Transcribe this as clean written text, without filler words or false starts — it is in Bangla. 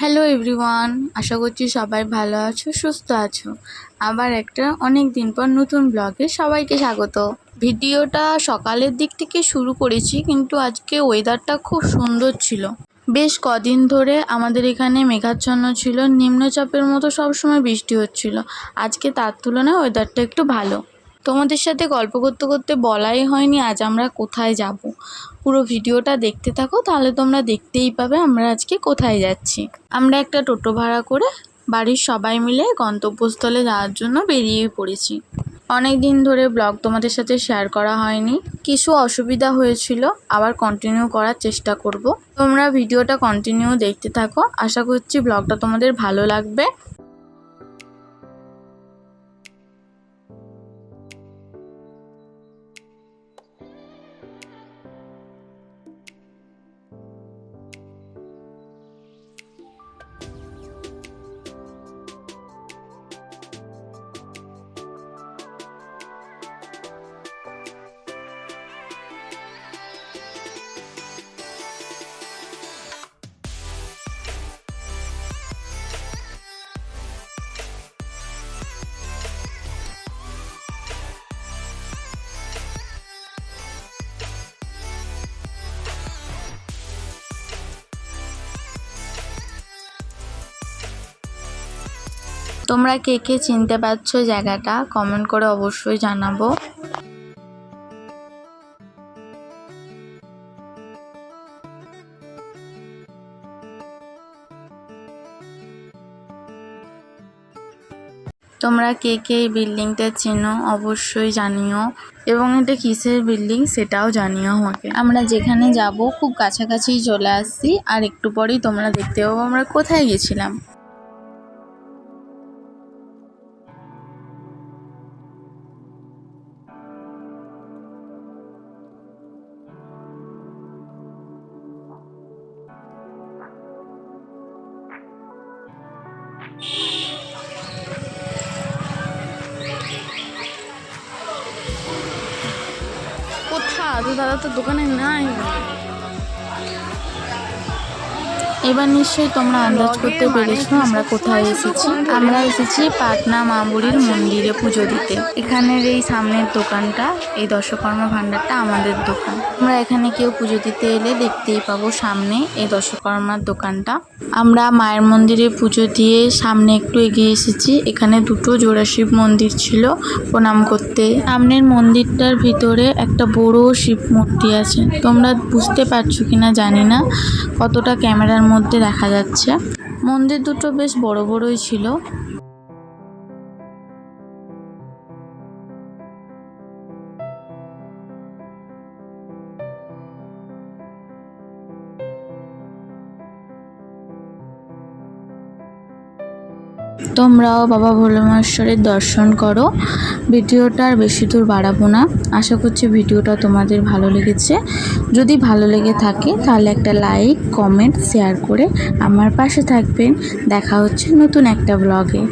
হ্যালো এভরিওয়ান, আশা করছি সবাই ভালো আছো, সুস্থ আছো। আবার একটা অনেক দিন পর নতুন ব্লগে সবাইকে স্বাগত। ভিডিওটা সকালের দিক থেকে শুরু করেছি, কিন্তু আজকে ওয়েদারটা খুব সুন্দর ছিল। বেশ কদিন ধরে আমাদের এখানে মেঘাচ্ছন্ন ছিল, নিম্নচাপের মতো সবসময় বৃষ্টি হচ্ছিল। আজকে তার তুলনায় ওয়েদারটা একটু ভালো। তোমাদের সাথে গল্প করতে করতে বলাই হয়নি আজ আমরা কোথায় যাব। পুরো ভিডিওটা দেখতে থাকো, তাহলে তোমরা দেখতেই পাবে আমরা আজকে কোথায় যাচ্ছি। আমরা একটা টোটো ভাড়া করে বাড়ির সবাই মিলে গন্তব্যস্থলে যাওয়ার জন্য বেরিয়ে পড়েছি। অনেক দিন ধরে ব্লগ তোমাদের সাথে শেয়ার করা হয়নি, কিছু অসুবিধা হয়েছিল, আবার কন্টিনিউ করার চেষ্টা করব। তোমরা ভিডিওটা কন্টিনিউ দেখতে থাকো, আশা করছি ব্লগটা তোমাদের ভালো লাগবে। তোমরা কে কে চিনতে পারছো জায়গাটা কমেন্ট করে অবশ্যই জানাবো। তোমরা কে কে এই বিল্ডিংটা চেনো অবশ্যই জানিও, এবং এটা কিসের বিল্ডিং সেটাও জানিও আমাকে। আমরা যেখানে যাব খুব কাছাকাছি চলে আসছি, আর একটু পরেই তোমরা দেখতে পাবো আমরা কোথায় গেছিলাম। কোথায় তো দাদা, তো দোকানে নাই। এবার নিশ্চয়ই তোমরা আন্দাজ করতে পেরেছো আমরা কোথায় এসেছি। আমরা এসেছি পাটনা মা বুড়ির মন্দিরে পুজো দিতে। এখানের এই সামনের দোকানটা, এই দশকর্মা ভাণ্ডারটা আমাদের দোকান। আমরা এখানে কেউ পুজো দিতে এলে দেখতেই পাবো সামনে এই দশকর্মার দোকানটা। আমরা মায়ের মন্দিরে পুজো দিয়ে সামনে একটু এগিয়ে এসেছি। এখানে দুটো জোড়া শিব মন্দির ছিল প্রণাম করতে। সামনের মন্দিরটার ভিতরে একটা বড় শিব মূর্তি আছে। তোমরা বুঝতে পারছো কিনা জানি না, কতটা ক্যামেরার মধ্যে দেখা যাচ্ছে। মন্দির দুটো বেশ বড় বড়ই ছিল। তোমরাও বাবা ভোলেমহেশ্বরের দর্শন করো। ভিডিওটা আর বেশি দূর বাড়াবো না, আশা করছি ভিডিওটা তোমাদের ভালো লেগেছে। যদি ভালো লেগে থাকে তাহলে একটা লাইক, কমেন্ট, শেয়ার করে আমার পাশে থাকবেন। দেখা হচ্ছে নতুন একটা ব্লগে।